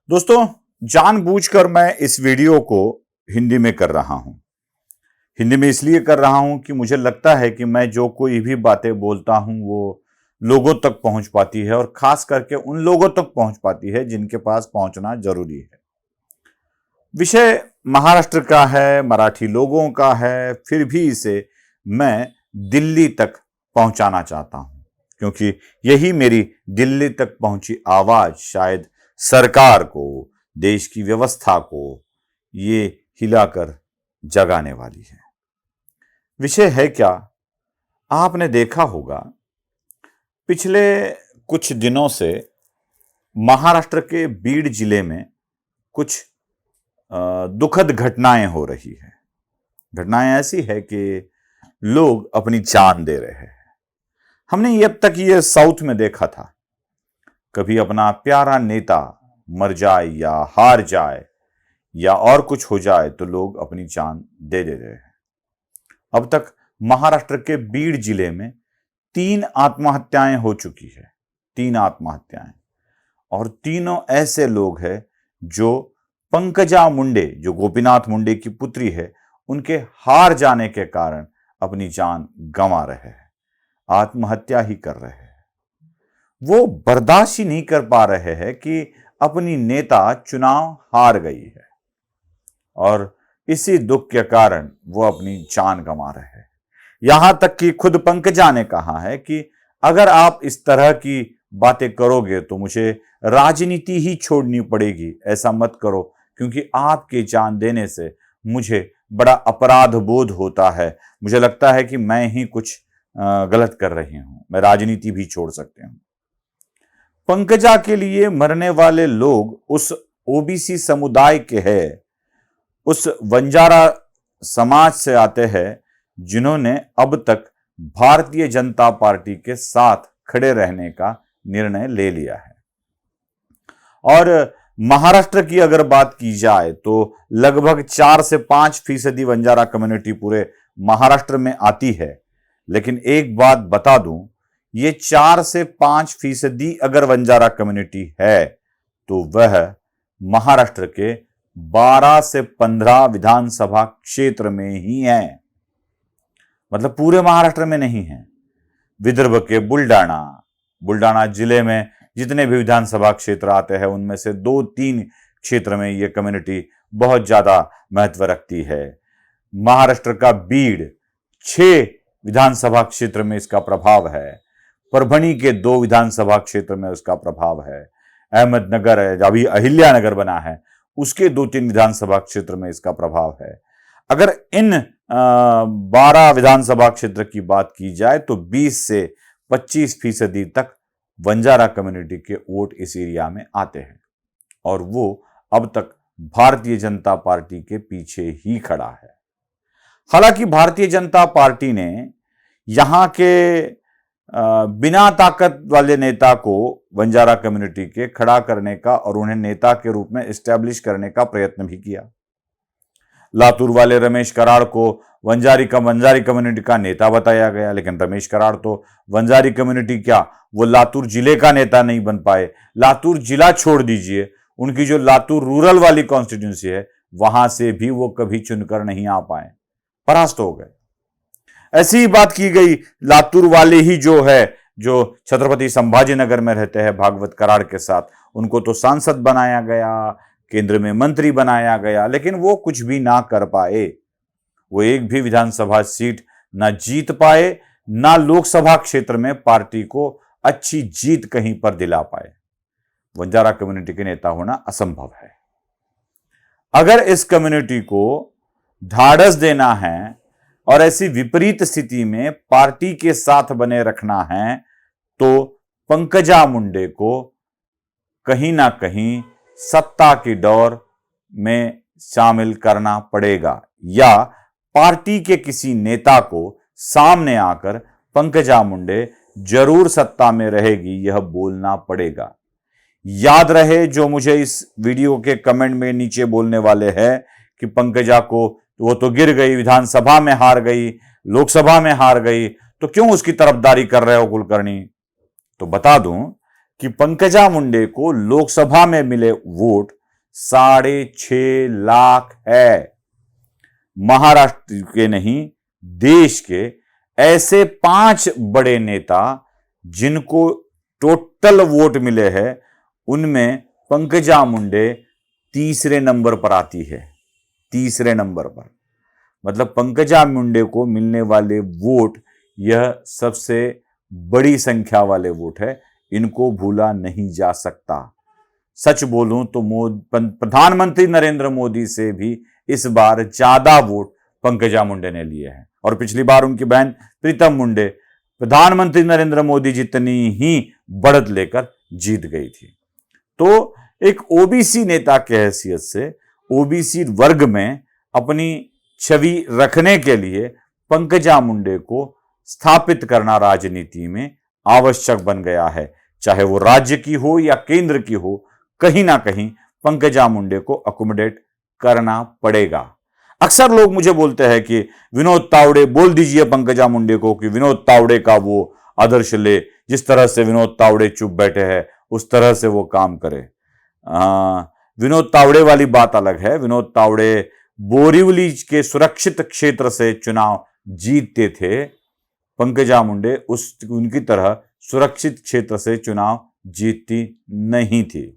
दोस्तों, जानबूझकर मैं इस वीडियो को हिंदी में कर रहा हूं। हिंदी में इसलिए कर रहा हूं कि मुझे लगता है कि मैं जो कोई भी बातें बोलता हूं वो लोगों तक पहुंच पाती है और खास करके उन लोगों तक पहुंच पाती है जिनके पास पहुंचना जरूरी है। विषय महाराष्ट्र का है, मराठी लोगों का है, फिर भी इसे मैं दिल्ली तक पहुंचाना चाहता हूं क्योंकि यही मेरी दिल्ली तक पहुंची आवाज शायद सरकार को, देश की व्यवस्था को ये हिलाकर जगाने वाली है। विषय है क्या? आपने देखा होगा पिछले कुछ दिनों से महाराष्ट्र के बीड जिले में कुछ दुखद घटनाएं हो रही है। घटनाएं ऐसी है कि लोग अपनी जान दे रहे हैं। हमने अब तक ये साउथ में देखा था, कभी अपना प्यारा नेता मर जाए या हार जाए या और कुछ हो जाए तो लोग अपनी जान दे रहे हैं। अब तक महाराष्ट्र के बीड जिले में 3 आत्महत्याएं हो चुकी है। 3 आत्महत्याएं, और तीनों ऐसे लोग हैं जो पंकजा मुंडे, जो गोपीनाथ मुंडे की पुत्री है, उनके हार जाने के कारण अपनी जान गंवा रहे हैं, आत्महत्या ही कर रहे हैं। वो बर्दाश्त ही नहीं कर पा रहे हैं कि अपनी नेता चुनाव हार गई है और इसी दुख के कारण वो अपनी जान गंवा रहे हैं। यहां तक कि खुद पंकजा ने कहा है कि अगर आप इस तरह की बातें करोगे तो मुझे राजनीति ही छोड़नी पड़ेगी, ऐसा मत करो क्योंकि आपके जान देने से मुझे बड़ा अपराध बोध होता है। मुझे लगता है कि मैं ही कुछ गलत कर रही हूं, मैं राजनीति भी छोड़ सकती हूं। पंकजा के लिए मरने वाले लोग उस ओबीसी समुदाय के हैं, उस वंजारा समाज से आते हैं जिन्होंने अब तक भारतीय जनता पार्टी के साथ खड़े रहने का निर्णय ले लिया है। और महाराष्ट्र की अगर बात की जाए तो लगभग 4 से 5% वंजारा कम्युनिटी पूरे महाराष्ट्र में आती है। लेकिन एक बात बता दूं, ये 4 से 5% अगर वंजारा कम्युनिटी है तो वह महाराष्ट्र के 12 से 15 विधानसभा क्षेत्र में ही है, मतलब पूरे महाराष्ट्र में नहीं है। विदर्भ के बुल्डाना जिले में जितने भी विधानसभा क्षेत्र आते हैं उनमें से 2-3 क्षेत्र में यह कम्युनिटी बहुत ज्यादा महत्व रखती है। महाराष्ट्र का बीड 6 विधानसभा क्षेत्र में इसका प्रभाव है। परभणी के 2 विधानसभा क्षेत्र में उसका प्रभाव है। अहमदनगर है, अभी अहिल्यानगर बना है, उसके 2-3 विधानसभा क्षेत्र में इसका प्रभाव है। अगर इन 12 विधानसभा क्षेत्र की बात की जाए तो 20 से 25% तक वंजारा कम्युनिटी के वोट इस एरिया में आते हैं और वो अब तक भारतीय जनता पार्टी के पीछे ही खड़ा है। हालांकि भारतीय जनता पार्टी ने यहां के बिना ताकत वाले नेता को वंजारा कम्युनिटी के खड़ा करने का और उन्हें नेता के रूप में एस्टैब्लिश करने का प्रयत्न भी किया। लातूर वाले रमेश कराड़ को वंजारी कम्युनिटी का नेता बताया गया, लेकिन रमेश कराड़ तो वंजारी कम्युनिटी क्या, वो लातूर जिले का नेता नहीं बन पाए। लातूर जिला छोड़ दीजिए, उनकी जो लातूर रूरल वाली कॉन्स्टिट्यूंसी है वहां से भी वो कभी चुनकर नहीं आ पाए, परास्त हो गए। ऐसी ही बात की गई लातूर वाले ही जो छत्रपति संभाजीनगर में रहते हैं भागवत कराड़ के साथ, उनको तो सांसद बनाया गया, केंद्र में मंत्री बनाया गया, लेकिन वो कुछ भी ना कर पाए। वो एक भी विधानसभा सीट ना जीत पाए, ना लोकसभा क्षेत्र में पार्टी को अच्छी जीत कहीं पर दिला पाए। वंजारा कम्युनिटी के नेता होना असंभव है। अगर इस कम्युनिटी को ढाढ़स देना है और ऐसी विपरीत स्थिति में पार्टी के साथ बने रखना है तो पंकजा मुंडे को कहीं ना कहीं सत्ता की दौड़ में शामिल करना पड़ेगा या पार्टी के किसी नेता को सामने आकर पंकजा मुंडे जरूर सत्ता में रहेगी यह बोलना पड़ेगा। याद रहे जो मुझे इस वीडियो के कमेंट में नीचे बोलने वाले हैं कि पंकजा को वो तो गिर गई, विधानसभा में हार गई, लोकसभा में हार गई, तो क्यों उसकी तरफदारी कर रहे हो कुलकर्णी? तो बता दूं कि पंकजा मुंडे को लोकसभा में मिले वोट 6.5 लाख है। महाराष्ट्र के नहीं, देश के ऐसे 5 बड़े नेता जिनको टोटल वोट मिले हैं, उनमें पंकजा मुंडे तीसरे नंबर पर आती है। तीसरे नंबर पर, मतलब पंकजा मुंडे को मिलने वाले वोट यह सबसे बड़ी संख्या वाले वोट है। इनको भूला नहीं जा सकता। सच बोलूं तो प्रधानमंत्री नरेंद्र मोदी से भी इस बार ज्यादा वोट पंकजा मुंडे ने लिए हैं, और पिछली बार उनकी बहन प्रीतम मुंडे प्रधानमंत्री नरेंद्र मोदी जितनी ही बढ़त लेकर जीत गई थी। तो एक ओबीसी नेता की हैसियत से ओबीसी वर्ग में अपनी छवि रखने के लिए पंकजा मुंडे को स्थापित करना राजनीति में आवश्यक बन गया है। चाहे वो राज्य की हो या केंद्र की हो, कहीं ना कहीं पंकजा मुंडे को अकोमोडेट करना पड़ेगा। अक्सर लोग मुझे बोलते हैं कि विनोद तावड़े, बोल दीजिए पंकजा मुंडे को कि विनोद तावड़े का वो आदर्श ले, जिस तरह से विनोद तावड़े चुप बैठे हैं उस तरह से वो काम करे। विनोद तावड़े वाली बात अलग है। विनोद तावड़े बोरीवली के सुरक्षित क्षेत्र से चुनाव जीतते थे। पंकजा मुंडे उनकी तरह सुरक्षित क्षेत्र से चुनाव जीतती नहीं थी।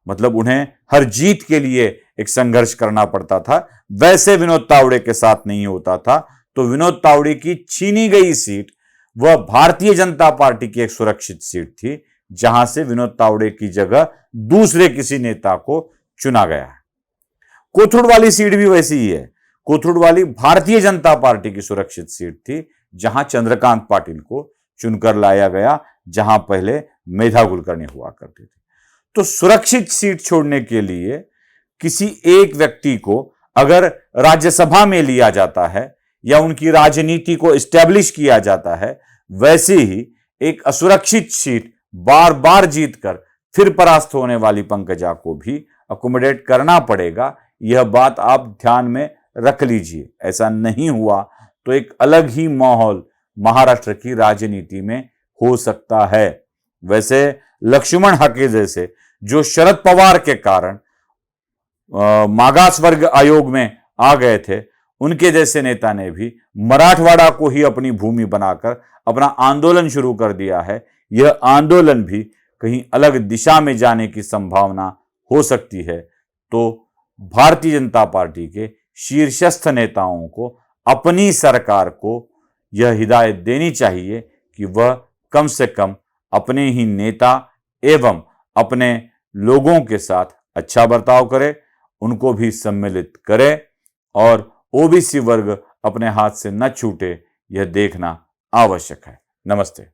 मतलब उन्हें हर जीत के लिए एक संघर्ष करना पड़ता था। वैसे विनोद तावड़े के साथ नहीं होता था। तो विनोद तावड़े की छीनी गई सीट वह भारतीय जनता पार्टी की एक सुरक्षित सीट थी, जहां से विनोद तावड़े की जगह दूसरे किसी नेता को चुना गया। कोथरूड वाली सीट भी वैसी ही है। कोथरूड वाली भारतीय जनता पार्टी की सुरक्षित सीट थी, जहां चंद्रकांत पाटिल को चुनकर लाया गया, जहां पहले मेधा कुलकर्णी हुआ करती थी। तो सुरक्षित सीट छोड़ने के लिए किसी एक व्यक्ति को अगर राज्यसभा में लिया जाता है या उनकी राजनीति को एस्टैब्लिश किया जाता है, वैसे ही एक असुरक्षित सीट बार बार जीतकर फिर परास्त होने वाली पंकजा को भी अकोमोडेट करना पड़ेगा। यह बात आप ध्यान में रख लीजिए। ऐसा नहीं हुआ तो एक अलग ही माहौल महाराष्ट्र की राजनीति में हो सकता है। वैसे लक्ष्मण हके जैसे जो शरद पवार के कारण मागास वर्ग आयोग में आ गए थे, उनके जैसे नेता ने भी मराठवाड़ा को ही अपनी भूमि बनाकर अपना आंदोलन शुरू कर दिया है। यह आंदोलन भी कहीं अलग दिशा में जाने की संभावना हो सकती है। तो भारतीय जनता पार्टी के शीर्षस्थ नेताओं को अपनी सरकार को यह हिदायत देनी चाहिए कि वह कम से कम अपने ही नेता एवं अपने लोगों के साथ अच्छा बर्ताव करे, उनको भी सम्मिलित करे और ओबीसी वर्ग अपने हाथ से न छूटे, यह देखना आवश्यक है। नमस्ते।